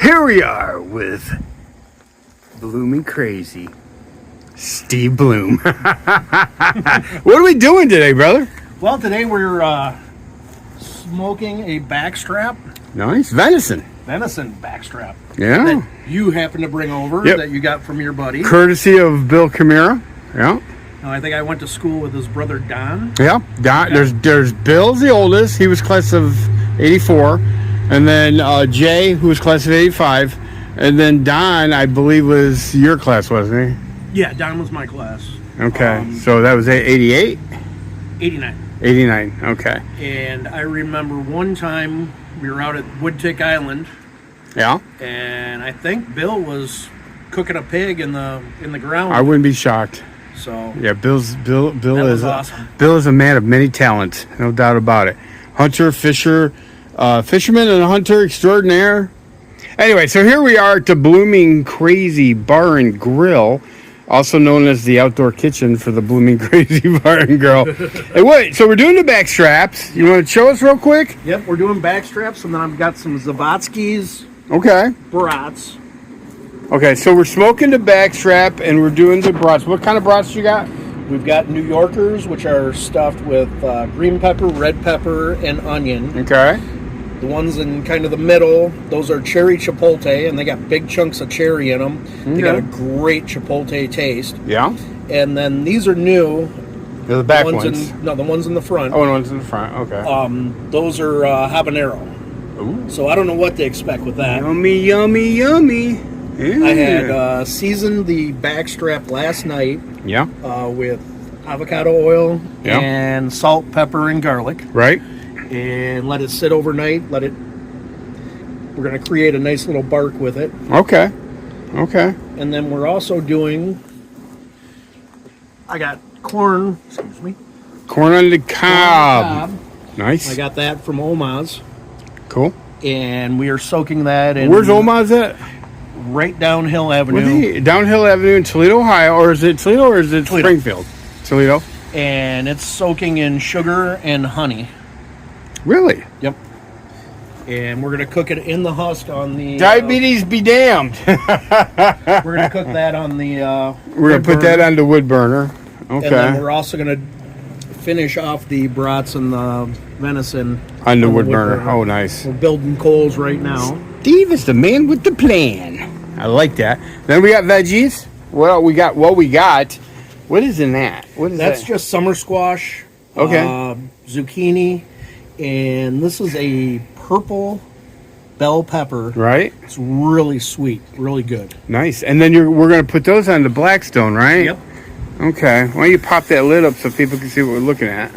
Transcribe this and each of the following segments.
Here we are with Blooming Crazy, Steve Bloom. What are we doing today, brother? Well, today we're smoking a backstrap. Nice. Venison Backstrap. Yeah. That you happen to bring over that you got from your buddy. Courtesy of Bill Camara. Yeah. Now, I think I went to school with his brother Don. Yeah. Don. Okay. There's Bill's the oldest. He was class of 84. And then Jay, who was class of 85. And then Don, I believe, was your class, wasn't he? Yeah, Don was my class. Okay. So that was 88? 89. 89. Okay. And I remember one time we were out at Woodtick Island. Yeah. And I think Bill was cooking a pig in the ground. I wouldn't be shocked. So yeah, Bill is awesome. Bill is a man of many talents, no doubt about it. Hunter, fisher, fisherman and hunter extraordinaire. Anyway, so here we are at the Blooming Crazy Bar and Grill, also known as the outdoor kitchen for the Blooming Crazy Bar and Grill. Hey, wait, so we're doing the back straps. You want to show us real quick? Yep, we're doing back straps, and then I've got some Zavatskis. Okay. Brats. Okay, so we're smoking the back strap and we're doing the brats. What kind of brats you got? We've got New Yorkers, which are stuffed with green pepper, red pepper, and onion. Okay. The ones in kind of the middle, those are cherry chipotle, and they got big chunks of cherry in them. Okay. They got a great chipotle taste. Yeah. And then these are new. They're the back ones. No, the ones in the front. Oh, the ones in the front. Okay. Those are habanero. Ooh. So I don't know what to expect with that. Yummy, yummy, yummy. Yeah. I had seasoned the backstrap last night. Yeah. With avocado oil and salt, pepper, and garlic. Right. And let it sit overnight. We're going to create a nice little bark with it. Okay. Okay. And then we're also doing, I got corn, corn on the cob. Nice. I got that from Oma's. Cool. And we are soaking that in. Where's Oma's at? Right Downhill Avenue. Downhill Avenue in Toledo, Ohio, or is it Toledo or is it Toledo. Springfield? Toledo. And it's soaking in sugar and honey. Really? Yep. And we're going to cook it in the husk on the... Diabetes be damned. We're going to cook that on the... we're going to put that on the wood burner. Okay. And then we're also going to finish off the brats and the venison on the wood burner. Oh, nice. We're building coals right now. Steve is the man with the plan. I like that. Then we got veggies. Well, we got what we got. What is in that? What is That's that? just summer squash. Okay. Zucchini, and this is a purple bell pepper. Right. It's really sweet, really good. Nice. And then we're going to put those on the Blackstone, right? Yep. Okay. Why don't you pop that lid up so people can see what we're looking at?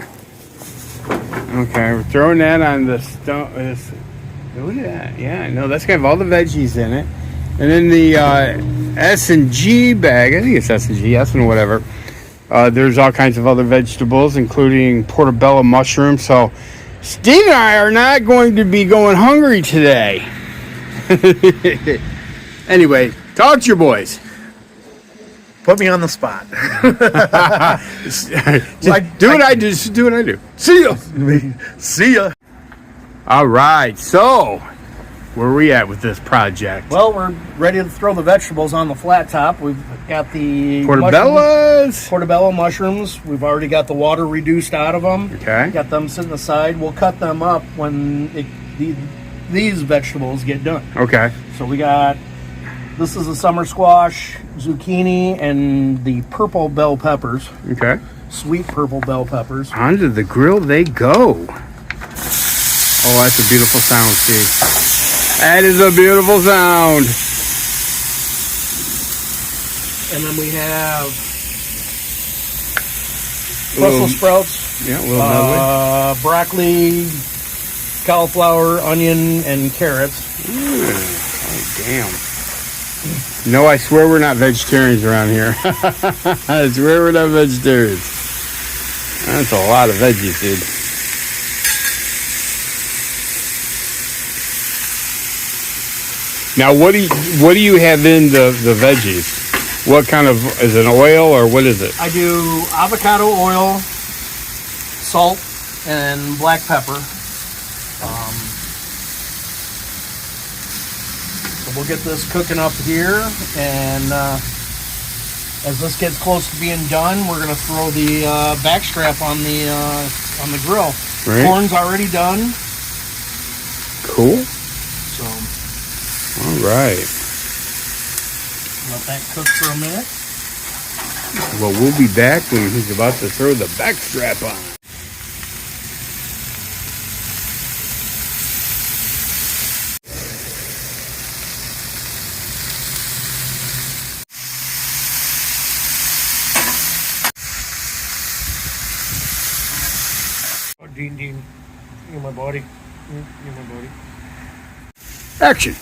Okay, we're throwing that on the stone. Look at that. Yeah, no, that's going to have all the veggies in it. And then the S&G bag, I think it's S&G, S and whatever. There's all kinds of other vegetables, including portobello mushrooms. So Steve and I are not going to be going hungry today. Anyway, talk to your boys. Put me on the spot. Do what I do. Do what I do. See ya. See ya. All right. So, where are we at with this project? Well, we're ready to throw the vegetables on the flat top. We've got the portobello mushrooms. We've already got the water reduced out of them. Okay. Got them sitting aside. We'll cut them up when these vegetables get done. Okay. So we got, this is a summer squash, zucchini, and the purple bell peppers. Okay. Sweet purple bell peppers. Onto the grill they go. Oh, that's a beautiful sound, Steve. That is a beautiful sound. And then we have Brussels sprouts. Yeah, a little broccoli, cauliflower, onion, and carrots. Oh, damn. No, I swear we're not vegetarians around here. I swear we're not vegetarians. That's a lot of veggies, dude. Now, what do you have in the veggies? What kind of, is it oil or what is it? I do avocado oil, salt, and black pepper. The we'll get this cooking up here, and as this gets close to being done, we're gonna throw the back strap on the grill. Right. Corn's already done. Cool. So, all right. Let that cook for a minute. Well, we'll be back when he's about to throw the back strap on. Oh, Dean, you're my buddy. You're my buddy. Action.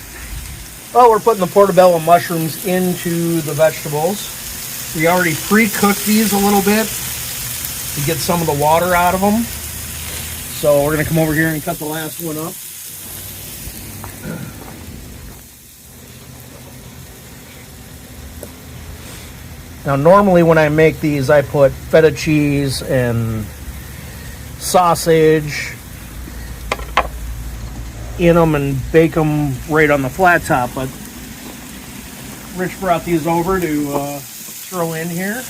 Well, we're putting the portobello mushrooms into the vegetables. We already pre-cooked these a little bit to get some of the water out of them. So we're going to come over here and cut the last one up. Now, normally when I make these, I put feta cheese and sausage in them and bake them right on the flat top, but Rich brought these over to throw in here.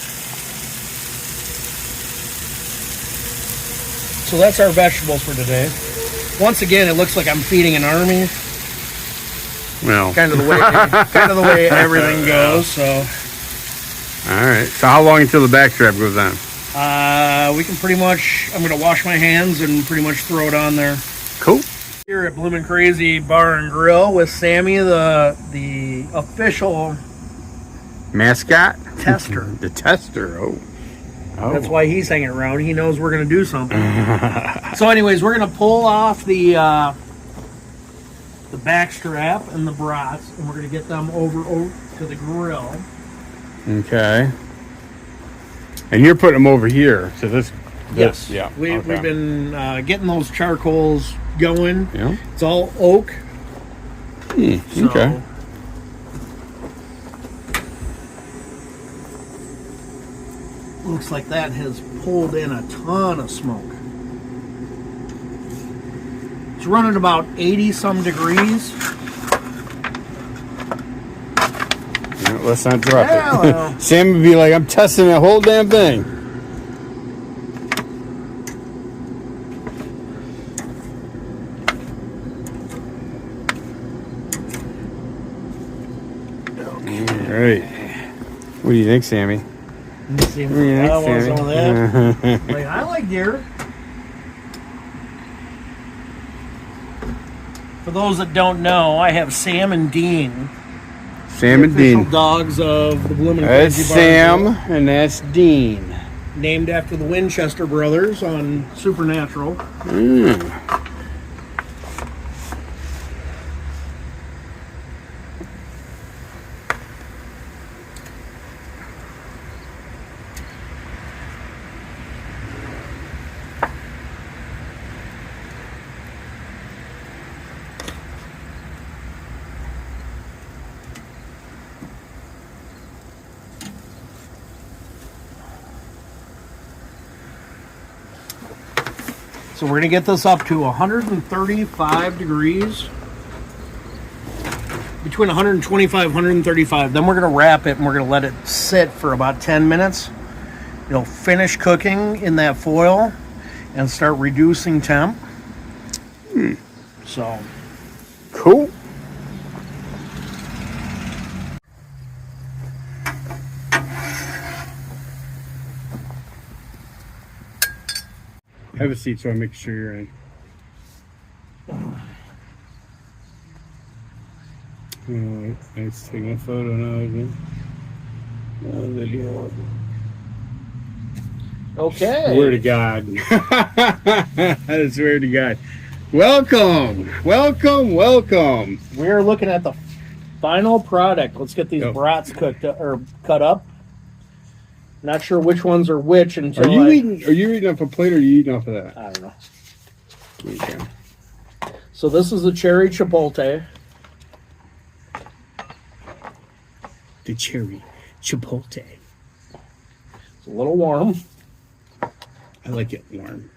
So that's our vegetables for today. Once again, it looks like I'm feeding an army. Well, Kind of the way everything goes. So, all right. So how long until the back strap goes on? we can pretty much. I'm gonna wash my hands and pretty much throw it on there. Cool. Here at Bloomin' Crazy Bar and Grill with Sammy, the official Mascot? tester. The tester. Oh. That's why he's hanging around. He knows we're going to do something. So anyways, we're going to pull off the back strap and the brats, and we're going to get them over to the grill. Okay. And you're putting them over here. So this Yes. yeah. We've been getting those charcoals going. Yeah. It's all oak. So Okay. looks like that has pulled in a ton of smoke. It's running about 80 some degrees. Yeah, let's not drop Yeah, it. well. Sam would be like, I'm testing the whole damn thing. All right. What do you think, Sammy? Let's see if Yeah, I want some of that. Sammy. Like, I like deer. For those that don't know, I have Sam and Dean. Sam and Official Dean. dogs of the Bloomin' That's Crazy Bar and Grill, Sam and that's Dean. named after the Winchester brothers on Supernatural. So we're going to get this up to 135 degrees. Between 125 135. Then we're going to wrap it and we're going to let it sit for about 10 minutes. It'll finish cooking in that foil and start reducing temp. So Cool. Have a seat so I make sure you're in. Alright, nice taking a photo now again. Video. okay. Swear to God. I swear to God. Welcome. Welcome. We're looking at the final product. Let's get these Yep. brats cooked or cut up. Not sure which ones are which until Are you eating off a plate or are you eating off of that? I don't know. Okay. So this is the cherry chipotle. The cherry chipotle. It's a little warm. I like it warm.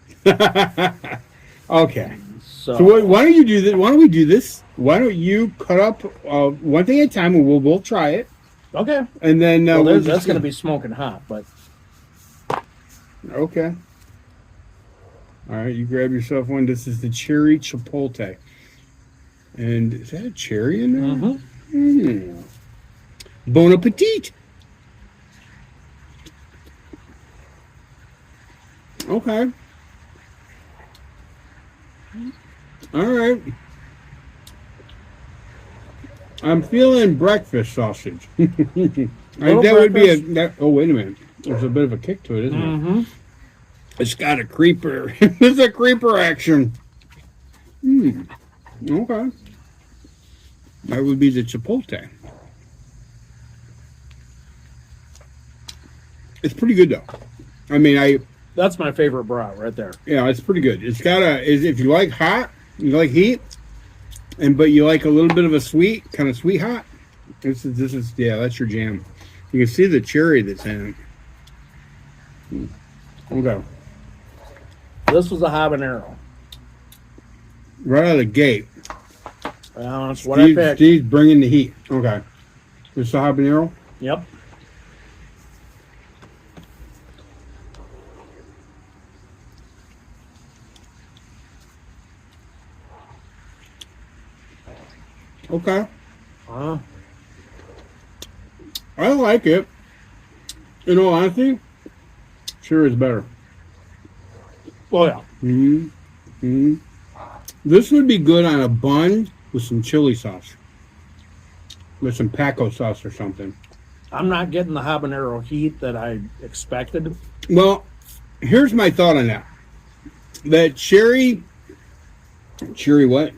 Okay. So, So why don't you do this? Why don't we do this? Why don't you cut up one thing at a time, and we'll both try it, okay. and then Well, we'll that's just going to be smoking hot, but okay. All right, you grab yourself one. This is the cherry chipotle, and is that a cherry in there? Mm. Bon appetit. Okay. All right. I'm feeling breakfast sausage. I think that would be oh, wait a minute. There's a bit of a kick to it, isn't it? It's got a creeper. It's a creeper action. Okay. That would be the chipotle. It's pretty good, though. I mean, that's my favorite brat right there. yeah, it's pretty good. It's got if you like hot, you like heat, but you like a little bit of a kind of sweet hot. This is yeah, that's your jam. You can see the cherry that's in it. Okay. This was a habanero. Right out of the gate. That's what I picked. Steve's bringing the heat. Okay. This is a habanero? Yep. Okay. I like it. In all honesty, sure is better. Oh, yeah. This would be good on a bun with some chili sauce. With some Paco sauce or something. I'm not getting the habanero heat that I expected. Well, here's my thought on that. That cherry what?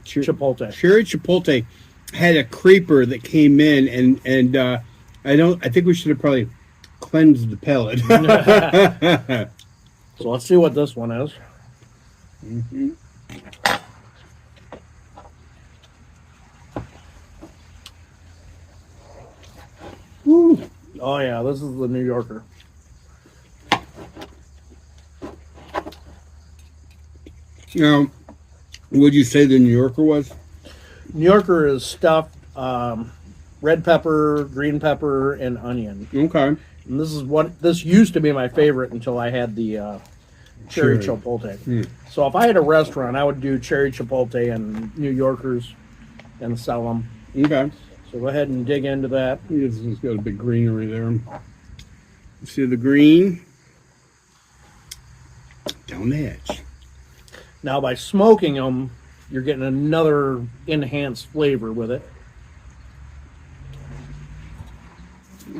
Chipotle. Cherry chipotle had a creeper that came in, and I think we should have probably cleansed the palate. So let's see what this one is. Ooh. Oh yeah, this is the New Yorker. Now, would you say the New Yorker was? New Yorker is stuffed red pepper, green pepper, and onion. Okay. And this used to be my favorite until I had the cherry chipotle. So if I had a restaurant, I would do cherry chipotle and New Yorkers and sell them. Okay. So go ahead and dig into that. This has got a big greenery there. See the green? Down the edge. Now by smoking them, you're getting another enhanced flavor with it.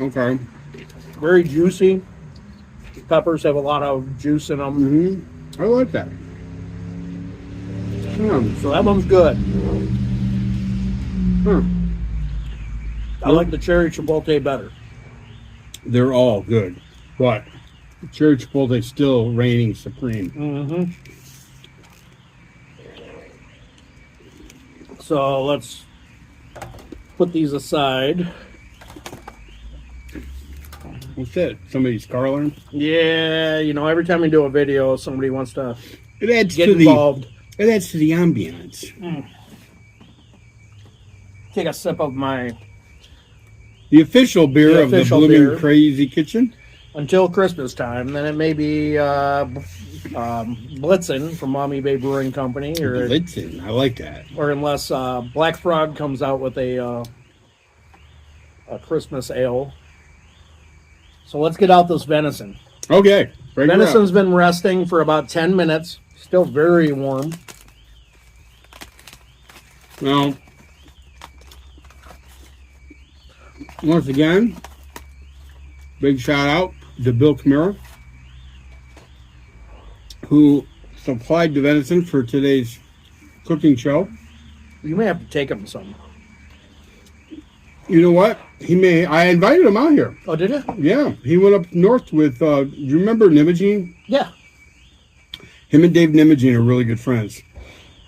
Okay. Very juicy. Peppers have a lot of juice in them. I like that. So that one's good. I like the cherry chipotle better. They're all good, but cherry chipotle is still reigning supreme. So let's put these aside. What's that? Somebody's car alarm? Yeah, every time we do a video, somebody wants to It adds get to involved. It adds to the ambiance. Take a sip of my The official beer The of the official Blooming beer. Crazy Kitchen. until Christmas time. Then it may be Blitzen from Mommy Bay Brewing Company, Blitzen. I like that. or unless Black Frog comes out with a Christmas ale. So let's get out this venison. Okay. Break it Venison's up. been resting for about 10 minutes. Still very warm. Now, once again, big shout out to Bill Camara, who supplied the venison for today's cooking show. You may have to take him some. You know what? I invited him out here. Oh, did you? Yeah, he went up north with, do you remember Nimogene? Yeah. Him and Dave Nimogene are really good friends.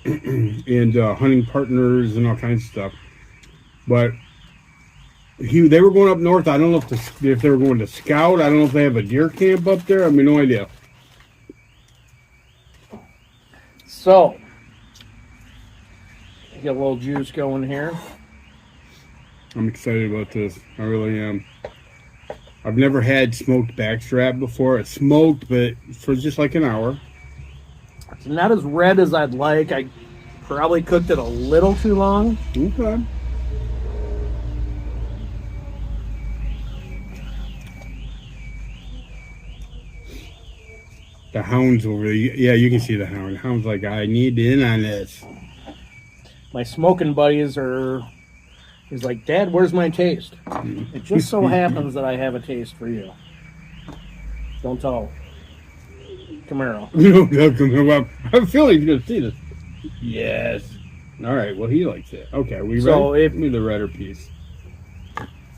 And hunting partners and all kinds of stuff. But they were going up north. I don't know if they were going to scout. I don't know if they have a deer camp up there. I mean, no idea. So, Get a little juice going here. I'm excited about this. I really am. I've never had smoked backstrap before. It's smoked, but for just like an hour. It's not as red as I'd like. I probably cooked it a little too long. Okay. The hound's over there. Yeah, you can see the hound. The hound's like, I need in on this. My smoking buddies are... He's like, Dad, where's my taste? It just so happens that I have a taste for you. Don't tell Camaro. Well, I feel like he's going to see this. Yes. All right, well, he likes it. Okay, we So ready? Give me the redder piece.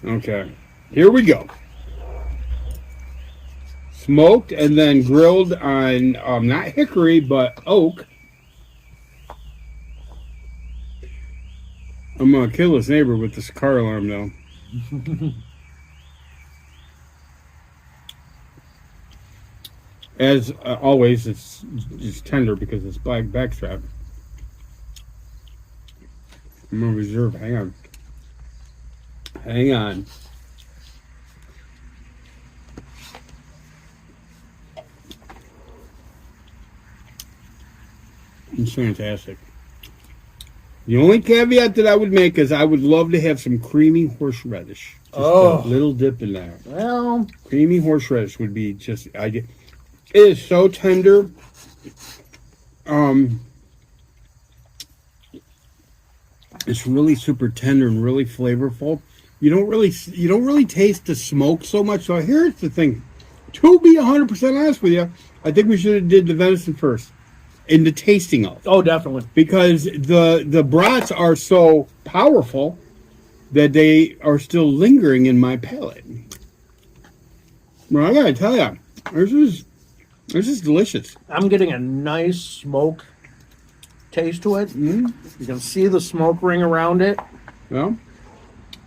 Okay, here we go. Smoked and then grilled on, not hickory, but oak. I'm going to kill this neighbor with this car alarm, though. As always, it's tender because it's black backstrap. I'm going to reserve. Hang on. Hang on. It's fantastic. The only caveat that I would make is I would love to have some creamy horseradish. Just a little dip in there. Well, creamy horseradish would be just ideal. It is so tender. It's really super tender and really flavorful. You don't really taste the smoke so much. So here's the thing. To be 100% honest with you, I think we should have did the venison first. In the tasting of. Oh, definitely. Because the brats are so powerful that they are still lingering in my palate. Well, I gotta tell you, this is delicious. I'm getting a nice smoke taste to it. Mm-hmm. You can see the smoke ring around it. Well,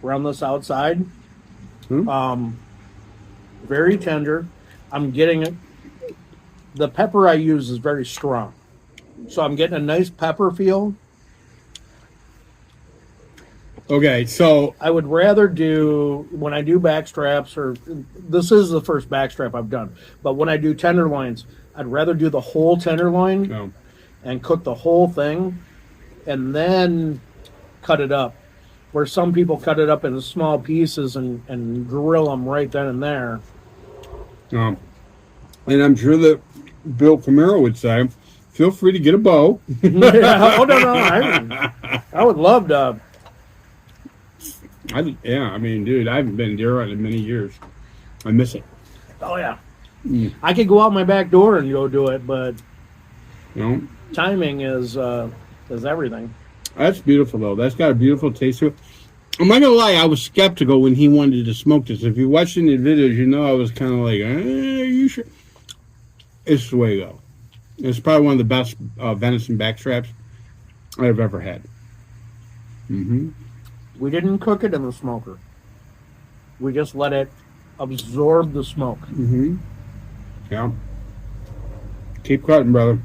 around this outside. Hmm? Very tender. I'm getting it. The pepper I use is very strong. So I'm getting a nice pepper feel. Okay, so I would rather do, when I do backstraps, or this is the first backstrap I've done, but when I do tenderloins, I'd rather do the whole tenderloin no. and cook the whole thing and then cut it up. Where some people cut it up into small pieces and grill them right then and there. And I'm sure that Bill Camaro would say, feel free to get a bow. Yeah, oh, no. I would love to. I mean, dude, I haven't been deer hunting in many years. I miss it. Oh, yeah. I could go out my back door and go do it, but timing is everything. That's beautiful, though. That's got a beautiful taste to it. I'm not going to lie, I was skeptical when he wanted to smoke this. If you watched any videos, you know I was kind of like, are you sure? It's the way to go. It's probably one of the best venison backstraps I've ever had. Mm-hmm. We didn't cook it in the smoker. We just let it absorb the smoke. Mm-hmm. Yeah. Keep cutting, brother.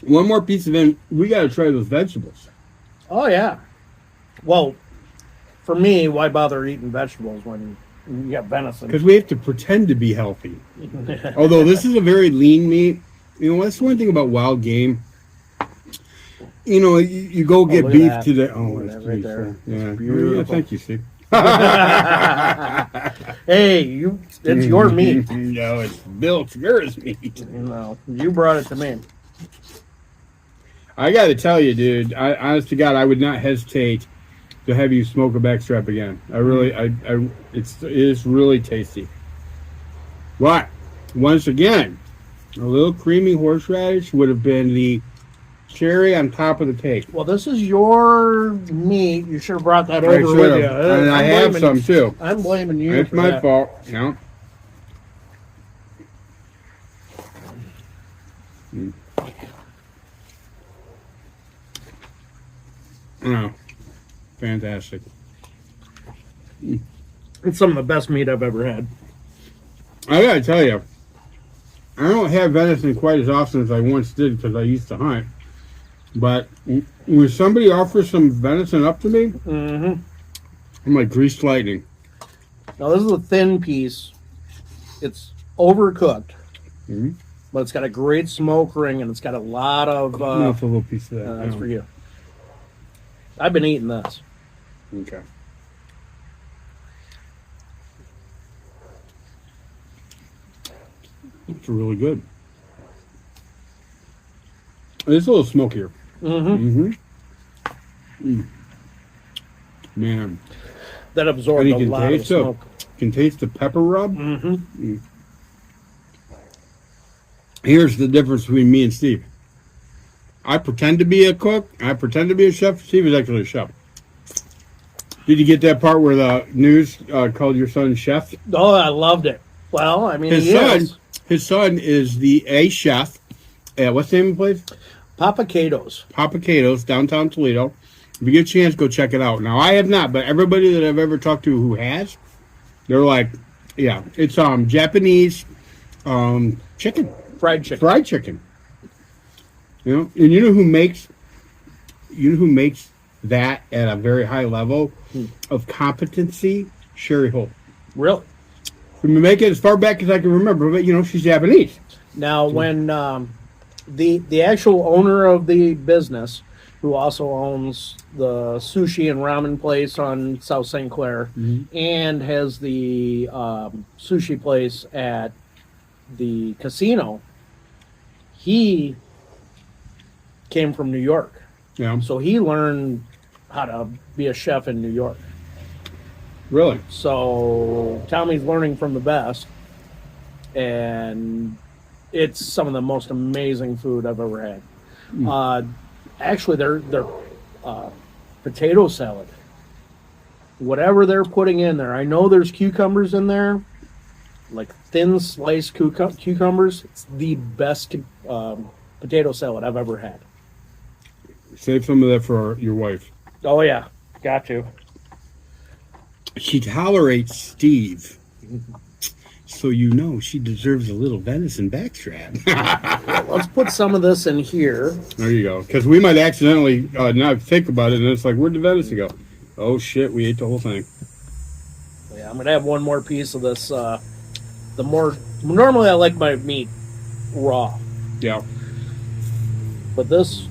One more piece of it. We got to try those vegetables. Oh, yeah. Well, for me, why bother eating vegetables when you got venison? Because we have to pretend to be healthy. Although this is a very lean meat. You know, that's one thing about wild game. You know, you go get beef today. Oh, it's right there. Yeah. Beautiful. Yeah, thank you, Steve. Hey, it's your meat. No, it's Bill Camara's meat. No, you brought it to me. I got to tell you, dude. Honest to God, I would not hesitate to have you smoke a backstrap again. I really, it is really tasty. But once again, a little creamy horseradish would have been the cherry on top of the cake. Well, this is your meat. You should have brought that over with you. And I have some too. I'm blaming you. It's my fault. No. Oh, fantastic. It's some of the best meat I've ever had. I gotta tell you, I don't have venison quite as often as I once did because I used to hunt. But when somebody offers some venison up to me, Mm-hmm. I'm like greased lightning. Now this is a thin piece. It's overcooked, Mm-hmm. but it's got a great smoke ring and it's got a lot of. That's a little piece of that. That's yeah. for you. I've been eating this. Okay. It's really good. It's a little smokier. Mm-hmm. Man, That absorbed a lot of smoke. Can taste the pepper rub. Mm-hmm. Here's the difference between me and Steve. I pretend to be a cook. I pretend to be a chef. Steve is actually a chef. Did you get that part where the news called your son chef? Oh, I loved it. Well, I mean, His son is a chef at what's the name of the place? Papakatos. Papakatos, downtown Toledo. If you get a chance, go check it out. Now, I have not, but everybody that I've ever talked to who has, they're like, yeah, it's Japanese chicken. Fried chicken. Fried chicken. You know, and you know who makes that at a very high level of competency? Sherry Holt. Really? We've been making it as far back as I can remember, but you know, she's Japanese. Now, when the actual owner of the business, who also owns the sushi and ramen place on South St. Clair, and has the sushi place at the casino, he came from New York. Yeah. So he learned how to be a chef in New York. Really? So Tommy's learning from the best, and it's some of the most amazing food I've ever had. Actually, their potato salad, whatever they're putting in there, I know there's cucumbers in there, like thin sliced cucumbers. It's the best potato salad I've ever had. Save some of that for your wife. Oh yeah, got to. She tolerates Steve, so you know she deserves a little venison backstrap. Let's put some of this in here. There you go. Because we might accidentally not think about it, and it's like, where'd the venison go? Oh shit, we ate the whole thing. Yeah, I'm gonna have one more piece of this. Normally I like my meat raw, Yeah. but that's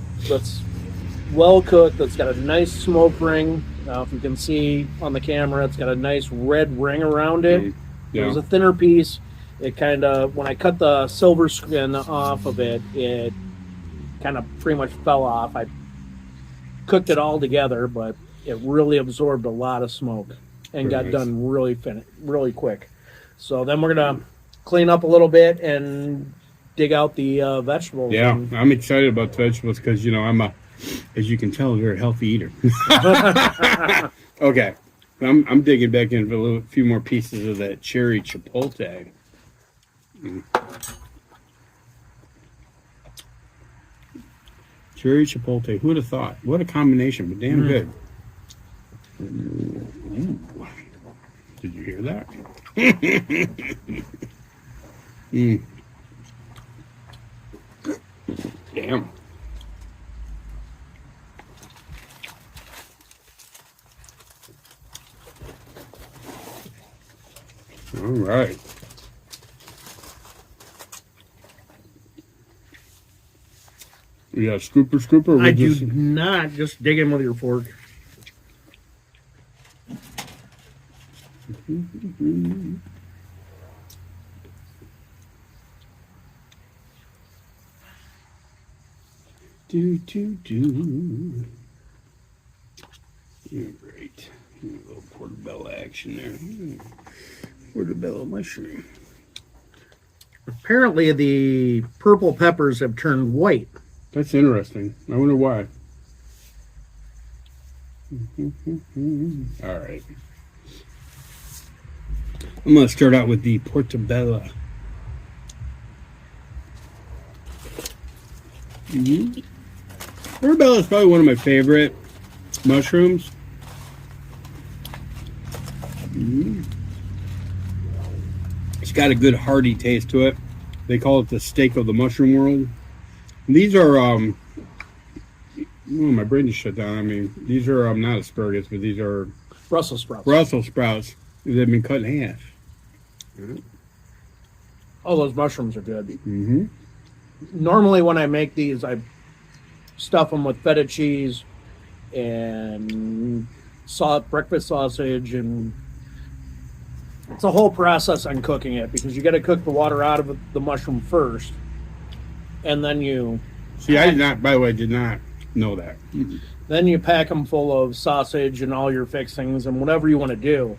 well cooked. That's got a nice smoke ring. Now, if you can see on the camera, it's got a nice red ring around it. Yeah. It was a thinner piece. It kind of, when I cut the silver skin off of it, it kind of pretty much fell off. I cooked it all together, but it really absorbed a lot of smoke and got done really quick. So then we're gonna clean up a little bit and dig out the vegetables. Yeah, I'm excited about the vegetables because, you know, I'm as you can tell, a very healthy eater. Okay, I'm digging back in for a few more pieces of that cherry chipotle. Cherry chipotle. Who would have thought? What a combination, but damn good. Ooh. Did you hear that? Damn. All right. You got a scooper? I do not. Just dig in with your fork. Do. You're great. A little portobello action there. Portobello mushroom. Apparently, the purple peppers have turned white. That's interesting. I wonder why. All right. I'm going to start out with the portobello. Portobello is probably one of my favorite mushrooms. It's got a good hearty taste to it. They call it the steak of the mushroom world. These are Oh, my brain just shut down. I mean, these are not asparagus, but these are Brussels sprouts. Brussels sprouts. They've been cut in half. Oh, those mushrooms are good. Mm-hmm. Normally, when I make these, I stuff them with feta cheese and breakfast sausage, and it's a whole process on cooking it because you got to cook the water out of the mushroom first, and then you. See, I did not. By the way, did not know that. Then you pack them full of sausage and all your fixings and whatever you want to do,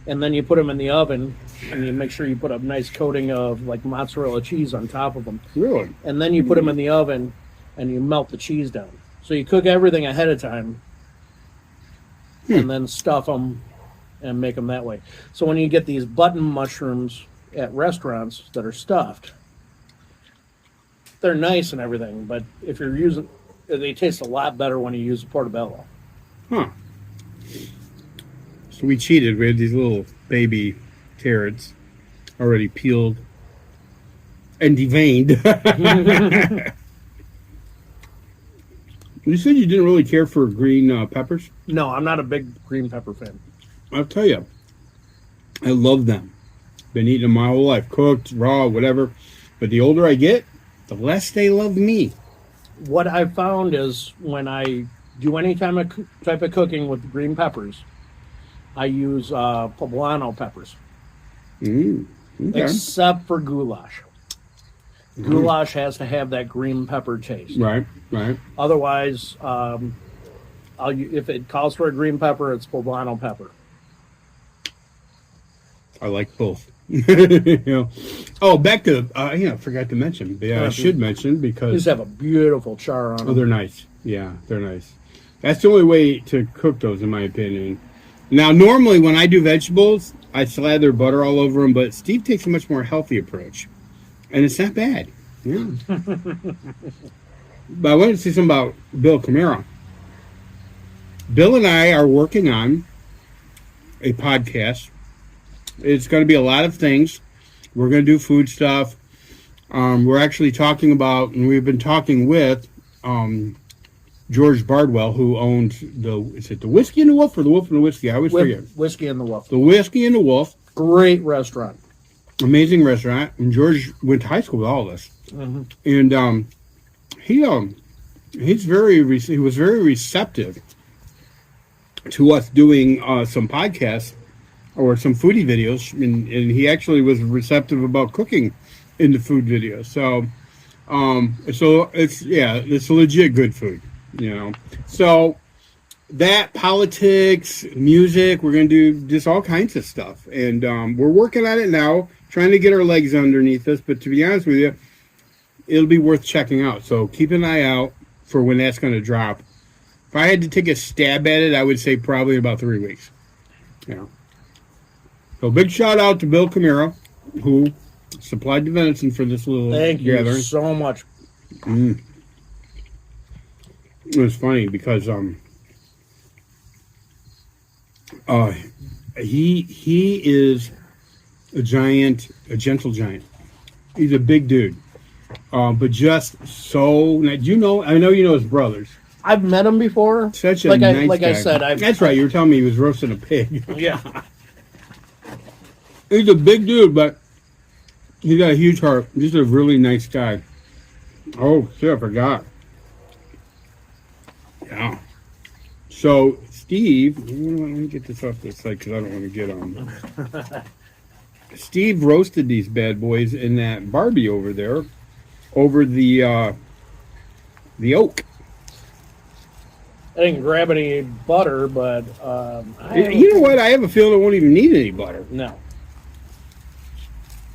and then you put them in the oven, and you make sure you put a nice coating of like mozzarella cheese on top of them. Really? And then you put them in the oven, and you melt the cheese down. So you cook everything ahead of time, and then stuff them and make them that way. So when you get these button mushrooms at restaurants that are stuffed, they're nice and everything, but if you're using, they taste a lot better when you use a portobello. Huh. So we cheated. We had these little baby carrots already peeled and deveined. You said you didn't really care for green peppers? No, I'm not a big green pepper fan. I'll tell you, I love them. Been eating them my whole life, cooked, raw, whatever. But the older I get, the less they love me. What I've found is when I do any type of cooking with green peppers, I use poblano peppers. Okay. Except for goulash. Goulash has to have that green pepper taste. Right. Otherwise, if it calls for a green pepper, it's poblano pepper. I like both. You know. Oh, back to I forgot to mention. Yeah, I should mention because These have a beautiful char on them. oh, they're nice. Yeah, they're nice. That's the only way to cook those, in my opinion. Now, normally when I do vegetables, I slather butter all over them, but Steve takes a much more healthy approach, and it's not bad. Yeah. But I wanted to say something about Bill Camara. Bill and I are working on a podcast. It's going to be a lot of things. We're going to do food stuff. We're actually talking about, and we've been talking with George Bardwell, who owns is it the Whiskey and the Wolf or the Wolf and the Whiskey? I always forget. Whiskey and the Wolf. The Whiskey and the Wolf. Great restaurant. Amazing restaurant. And George went to high school with all of us. Mm-hmm. And he was very receptive to us doing some podcasts or some foodie videos, and he actually was receptive about cooking in the food videos. So it's legit good food, you know. So that, politics, music, we're gonna do just all kinds of stuff, and we're working on it now, trying to get our legs underneath us. But to be honest with you, it'll be worth checking out. So keep an eye out for when that's going to drop. If I had to take a stab at it, I would say probably about 3 weeks. Yeah. So big shout out to Bill Camara, who supplied the venison for this little Thank gathering. you so much. It was funny because he is a gentle giant. He's a big dude, but just so. Do you know? I know you know his brothers. I've met him before. Such a nice guy. I said, that's right. You were telling me he was roasting a pig. Yeah. He's a big dude, but he's got a huge heart. Just a really nice guy. Oh, shit, I forgot. Yeah. So, Steve, let me get this off this side because I don't want to get on. Steve roasted these bad boys in that Barbie over there, over the oak. I didn't grab any butter, but you know what? I have a feeling I won't even need any butter. No.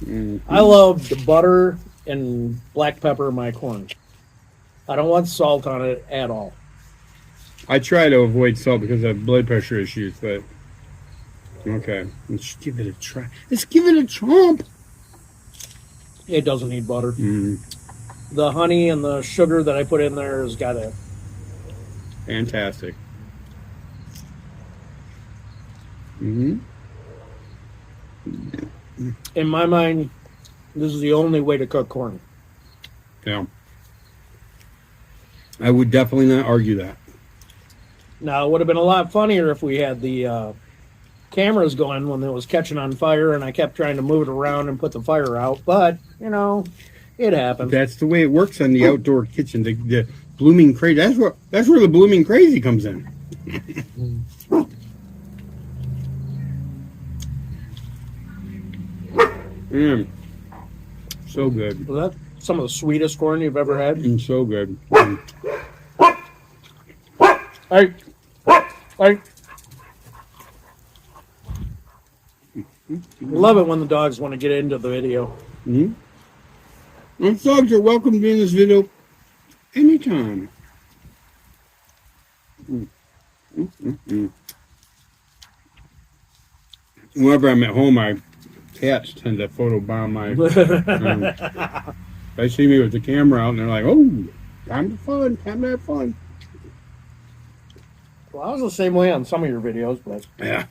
Mm-hmm. I love the butter and black pepper in my corn. I don't want salt on it at all. I try to avoid salt because I have blood pressure issues, but okay. Let's give it a try. Let's give it a chomp. It doesn't need butter. Mm-hmm. The honey and the sugar that I put in there has got it. Fantastic. Mm-hmm. In my mind, this is the only way to cook corn. Yeah. I would definitely not argue that. Now, it would have been a lot funnier if we had the cameras going when it was catching on fire and I kept trying to move it around and put the fire out. But, it happens. That's the way it works on the outdoor kitchen. The blooming crazy. That's where the blooming crazy comes in. So good. Was that some of the sweetest corn you've ever had? So good. Hey. Love it when the dogs want to get into the video. Mm-hmm. And dogs are welcome to be in this video anytime. Whenever I'm at home, my cats tend to photobomb my. They see me with the camera out, and they're like, "Oh, time to have fun." Well, I was the same way on some of your videos, but yeah.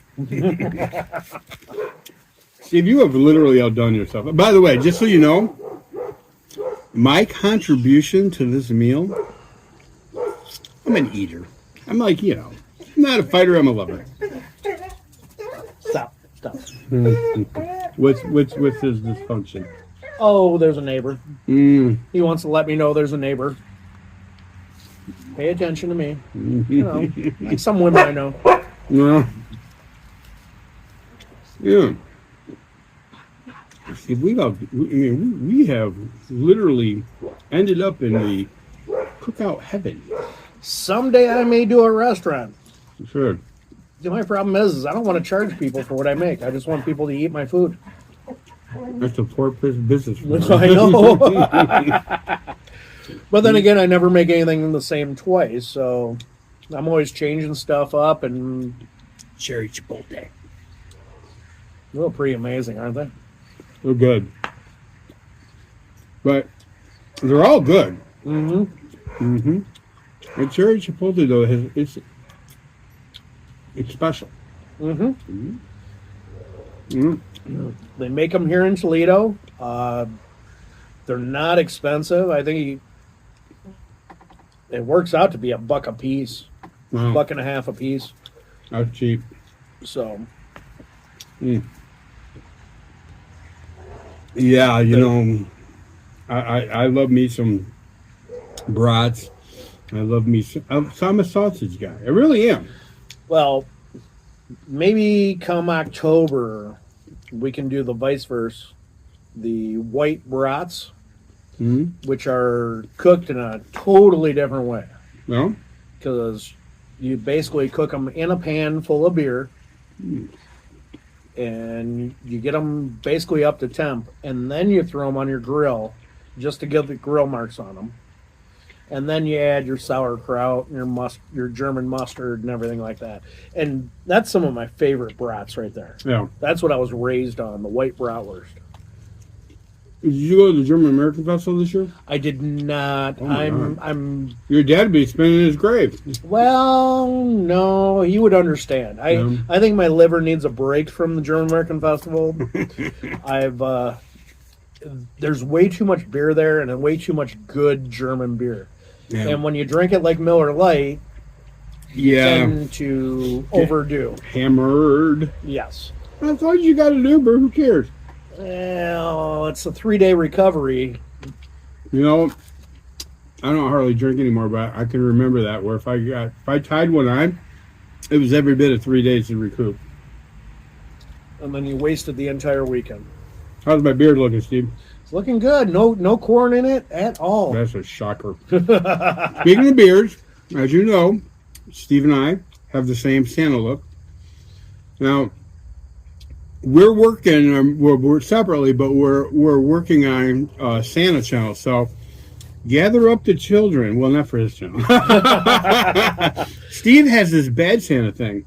Steve, you have literally outdone yourself. By the way, just so you know, my contribution to this meal, I'm an eater. I'm like, I'm not a fighter, I'm a lover. Stop. What's his dysfunction? Oh, there's a neighbor. He wants to let me know there's a neighbor. Pay attention to me. Like some women I know. Yeah. See, we have literally ended up in the cookout heaven. Someday I may do a restaurant. Sure. My problem is I don't want to charge people for what I make. I just want people to eat my food. That's a poor business. I know. But then again, I never make anything the same twice, so I'm always changing stuff up. And cherry chipotle. They're pretty amazing, aren't they? They're good. But they're all good. The cherry chipotle, though, it's special. They make them here in Toledo. They're not expensive. I think it works out to be $1 a piece. Wow. $1.50 a piece. That's cheap. So. Yeah, I love me some brats. I love me some. I'm a sausage guy. I really am. Well, maybe come October, we can do the vice versa. The white brats, which are cooked in a totally different way. No? Because you basically cook them in a pan full of beer. And you get them basically up to temp, and then you throw them on your grill just to get the grill marks on them. And then you add your sauerkraut and your German mustard and everything like that. And that's some of my favorite brats right there. Yeah. That's what I was raised on, the white bratwurst. Did you go to the German American Festival this year? I did not. Oh I'm Your dad would be spinning his grave. Well, no, he would understand. I think my liver needs a break from the German American Festival. There's way too much beer there and way too much good German beer. Yeah. And when you drink it like Miller Lite, you tend to overdo. Hammered. Yes. That's all you got to do, but who cares? Well, it's a 3-day recovery. I don't hardly drink anymore, but I can remember that. Where if I tied one on, it was every bit of 3 days to recoup. And then you wasted the entire weekend. How's my beard looking, Steve? It's looking good. No corn in it at all. That's a shocker. Speaking of beards, as you know, Steve and I have the same Santa look. Now, we're working, we're separately, but we're working on Santa channel. So gather up the children. Well, not for his channel. Steve has this bad Santa thing.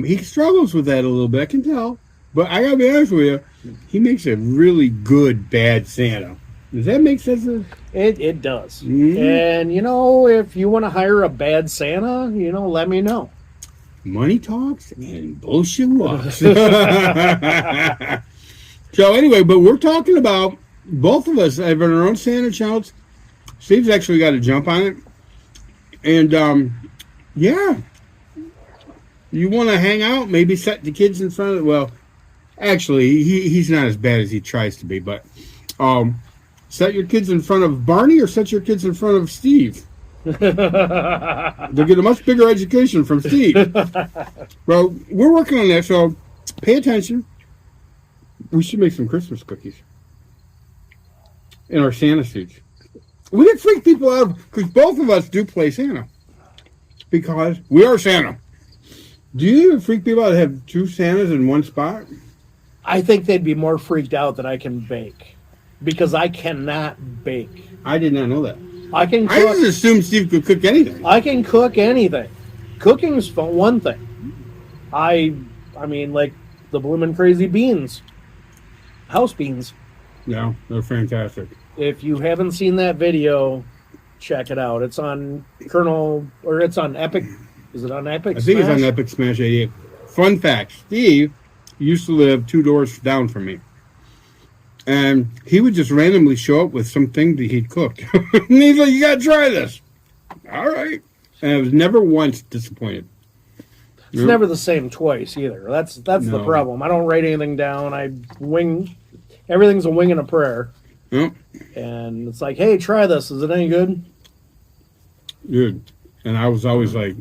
He struggles with that a little bit, I can tell. But I gotta be honest with you, he makes a really good bad Santa. Does that make sense? It does. And, if you want to hire a bad Santa, let me know. Money talks and bullshit walks. So anyway, but we're talking about both of us having our own Santa channels. Steve's actually got to jump on it. And yeah, you want to hang out? Maybe set the kids in front of. Well, actually, he's not as bad as he tries to be. But set your kids in front of Barney, or set your kids in front of Steve. They'll get a much bigger education from Steve. Well, we're working on that, so pay attention. We should make some Christmas cookies in our Santa suits. We did freak people out because both of us do play Santa. Because we are Santa. Do you even freak people out to have two Santas in one spot? I think they'd be more freaked out that I can bake. Because I cannot bake. I did not know that. I can cook. I just assumed Steve could cook anything. I can cook anything. Cooking's fun, one thing. I mean, like the bloomin' crazy beans. House beans. Yeah, they're fantastic. If you haven't seen that video, check it out. It's on it's on Epic. Is it on Epic I think Smash? it's on Epic Smash 88. Fun fact, Steve used to live 2 doors down from me. And he would just randomly show up with something that he'd cooked. And he's like, you gotta try this. All right. And I was never once disappointed. It's never the same twice either. That's the problem. I don't write anything down. I wing. Everything's a wing and a prayer. Yep. And it's like, hey, try this. Is it any good? Good. And I was always like,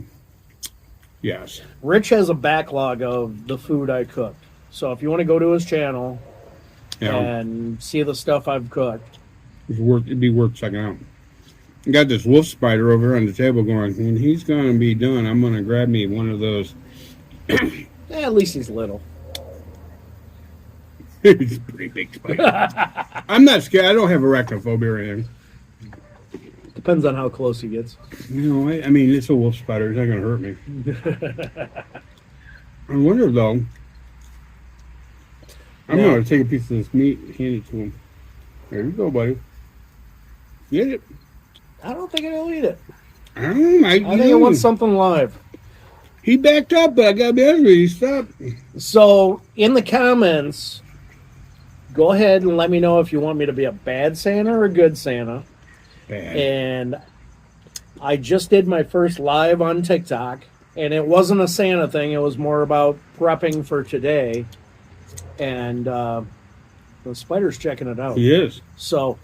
yes. Rich has a backlog of the food I cooked. So if you want to go to his channel and see the stuff I've cooked. It'd be worth checking out. I got this wolf spider over on the table going, when he's going to be done, I'm going to grab me one of those. At least he's little. He's a pretty big spider. I'm not scared. I don't have arachnophobia or anything. Depends on how close he gets. You know, I mean, it's a wolf spider. It's not going to hurt me. I wonder, though. I'm going to take a piece of this meat and hand it to him. There you go, buddy. Get it. I don't think he'll eat it. I think he wants something live. He backed up, but I got to be honest with you, he stopped. So, in the comments, go ahead and let me know if you want me to be a bad Santa or a good Santa. Bad. And I just did my first live on TikTok, and it wasn't a Santa thing. It was more about prepping for today. And the spider's checking it out. He is. So,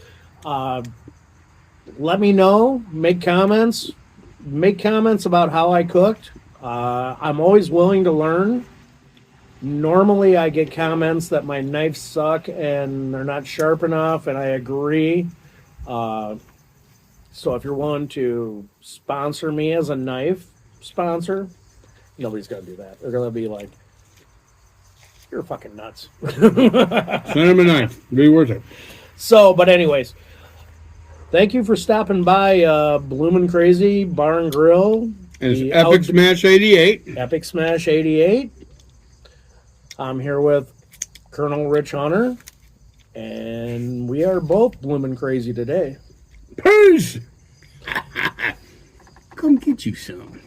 let me know. Make comments. Make comments about how I cooked. I'm always willing to learn. Normally, I get comments that my knives suck and they're not sharp enough, and I agree. So if you're willing to sponsor me as a knife sponsor, nobody's going to do that. They're going to be like, you're fucking nuts. Send him a knife. Be worth it. So, but anyways, thank you for stopping by Bloomin' Crazy Bar and Grill. And it's Epic Smash 88. Epic Smash 88. I'm here with Colonel Rich Hunter, and we are both Bloomin' Crazy today. Peace! Come get you some.